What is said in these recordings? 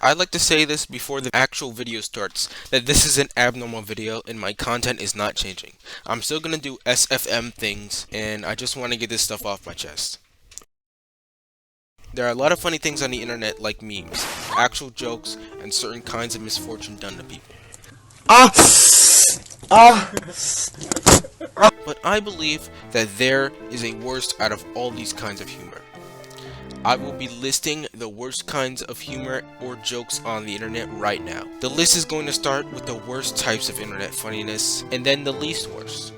I'd like to say this before the actual video starts, that this is an abnormal video and my content is not changing. I'm still gonna do SFM things, and I just want to get this stuff off my chest. There are a lot of funny things on the internet like memes, actual jokes, and certain kinds of misfortune done to people. But I believe that there is a worst out of all these kinds of humor. I will be listing the worst kinds of humor or jokes on the internet right now. The list is going to start with the worst types of internet funniness, and then the least worst.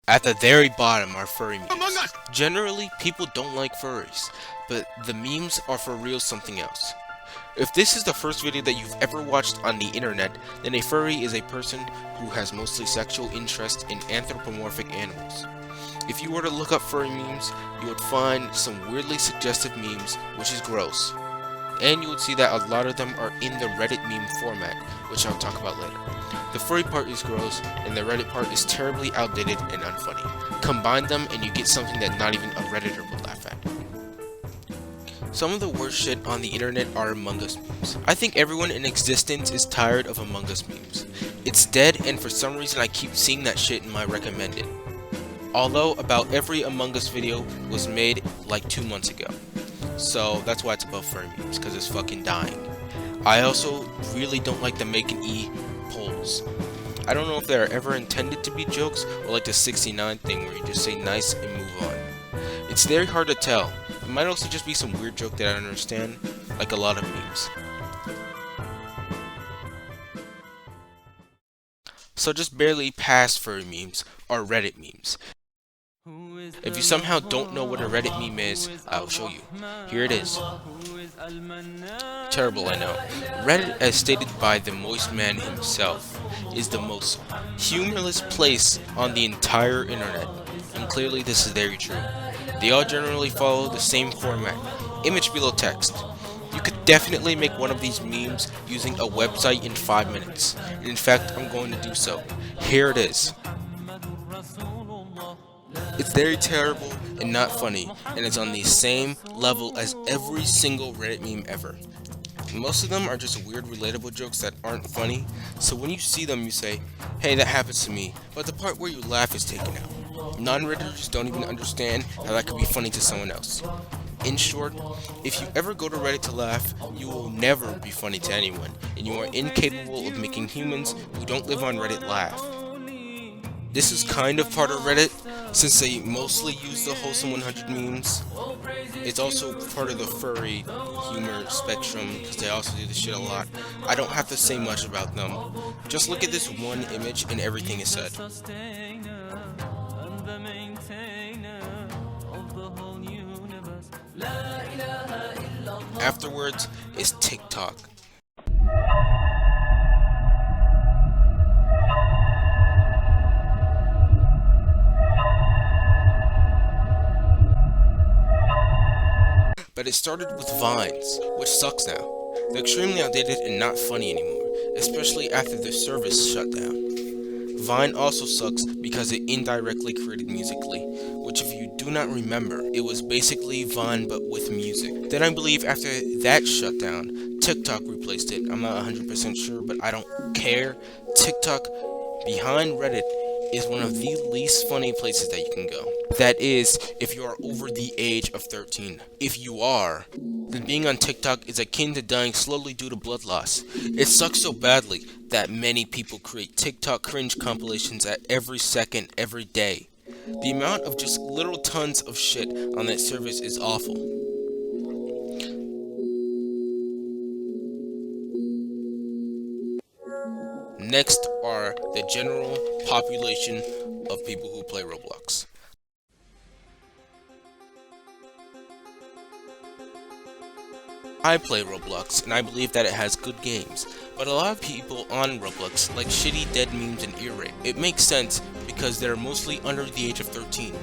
At the very bottom are furry memes. Generally, people don't like furries, but the memes are for real something else. If this is the first video that you've ever watched on the internet, then a furry is a person who has mostly sexual interest in anthropomorphic animals. If you were to look up furry memes, you would find some weirdly suggestive memes, which is gross. And you would see that a lot of them are in the Reddit meme format, which I'll talk about later. The furry part is gross, and the Reddit part is terribly outdated and unfunny. Combine them and you get something that not even a Redditor would laugh at. Some of the worst shit on the internet are Among Us memes. I think everyone in existence is tired of Among Us memes. It's dead, and for some reason I keep seeing that shit in my recommended. Although about every Among Us video was made like 2 months ago. So that's why it's above furry memes, because it's fucking dying. I also really don't like the Make an E polls. I don't know if they're ever intended to be jokes or like the 69 thing where you just say nice and move on. It's very hard to tell. It might also just be some weird joke that I don't understand, like a lot of memes. So just barely past furry memes are Reddit memes. If you somehow don't know what a Reddit meme is, I'll show you. Here it is. Terrible, I know. Reddit, as stated by the Moist Man himself, is the most humorless place on the entire internet. And clearly this is very true. They all generally follow the same format. Image below text. You could definitely make one of these memes using a website in 5 minutes. And in fact, I'm going to do so. Here it is. It's very terrible and not funny, and it's on the same level as every single Reddit meme ever. Most of them are just weird relatable jokes that aren't funny, so when you see them you say, hey, that happens to me, but the part where you laugh is taken out. Non-Redditors don't even understand how that could be funny to someone else. In short, if you ever go to Reddit to laugh, you will never be funny to anyone, and you are incapable of making humans who don't live on Reddit laugh. This is kind of part of Reddit, since they mostly use the Wholesome 100 memes. It's also part of the furry humor spectrum, because they also do this shit a lot. I don't have to say much about them. Just look at this one image and everything is said. Afterwards is TikTok. But it started with Vines, which sucks now. They're extremely outdated and not funny anymore, especially after the service shut down. Vine also sucks because it indirectly created Musical.ly, which if you do not remember, it was basically Vine but with music. Then I believe after that shut down, TikTok replaced it. I'm not 100% sure, but I don't care. TikTok, behind Reddit, is one of the least funny places that you can go. That is, if you are over the age of 13. If you are, then being on TikTok is akin to dying slowly due to blood loss. It sucks so badly that many people create TikTok cringe compilations at every second, every day. The amount of just literal tons of shit on that service is awful. Next are the general population of people who play Roblox. I play Roblox, and I believe that it has good games, but a lot of people on Roblox like shitty dead memes and ear rape. It makes sense because they're mostly under the age of 13,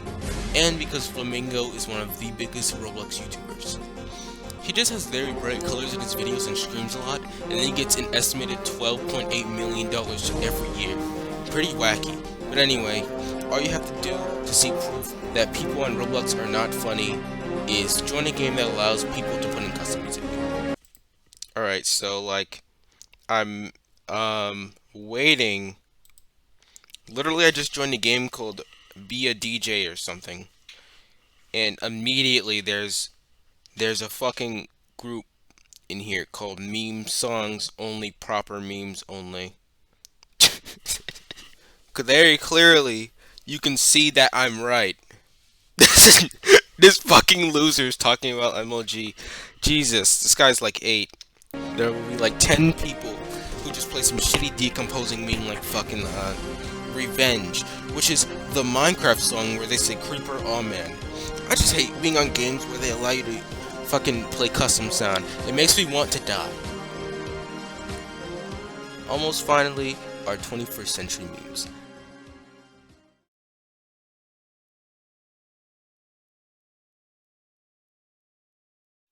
and because Flamingo is one of the biggest Roblox YouTubers. He just has very bright colors in his videos and screams a lot, and then he gets an estimated $12.8 million every year. Pretty wacky. But anyway, all you have to do to see proof that people on Roblox are not funny is join a game that allows people to put in custom music. Alright, so like I'm waiting. Literally I just joined a game called Be a DJ or something. And immediately there's a fucking group in here called Meme Songs Only, Proper Memes Only. 'Cause very clearly you can see that I'm right. This fucking loser's talking about MLG. Jesus, this guy's like 8. There will be like 10 people who just play some shitty decomposing meme like fucking Revenge, which is the Minecraft song where they say Creeper, oh man. I just hate being on games where they allow you to fucking play custom sound. It makes me want to die. Almost finally, our 21st century memes.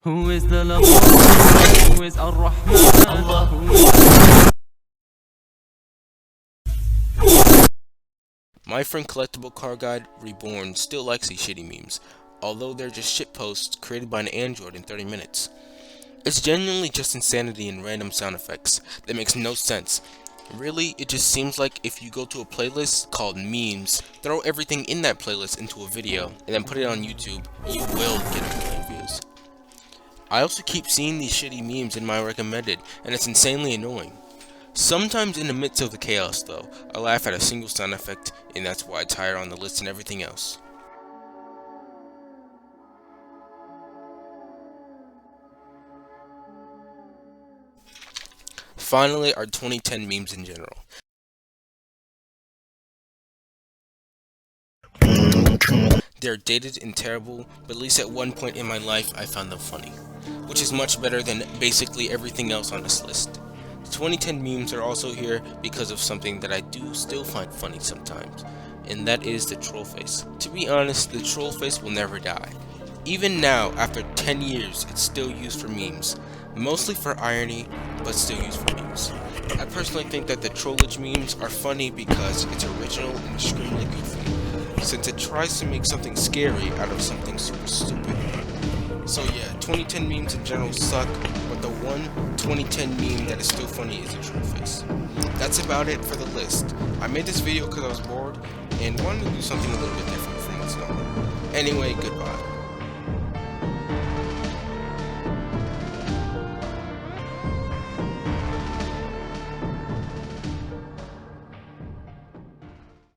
Who is the Lord? Who is Ar-Rahman? Allah. My friend Collectible Car Guide Reborn still likes these shitty memes, although they're just shitposts created by an android in 30 minutes. It's genuinely just insanity and random sound effects that makes no sense. Really, it just seems like if you go to a playlist called Memes, throw everything in that playlist into a video, and then put it on YouTube, you will get a million views. I also keep seeing these shitty memes in my recommended, and it's insanely annoying. Sometimes in the midst of the chaos though, I laugh at a single sound effect, and that's why it's higher on the list than everything else. Finally, our 2010 memes in general. They're dated and terrible, but at least at one point in my life I found them funny, which is much better than basically everything else on this list. The 2010 memes are also here because of something that I do still find funny sometimes, and that is the troll face. To be honest, the troll face will never die. Even now, after 10 years, it's still used for memes, mostly for irony, but still used for memes. I personally think that the trollage memes are funny because it's original and extremely goofy, since it tries to make something scary out of something super stupid. So yeah, 2010 memes in general suck, but the one 2010 meme that is still funny is a troll face. That's about it for the list. I made this video because I was bored and wanted to do something a little bit different from what's normal. Anyway, goodbye.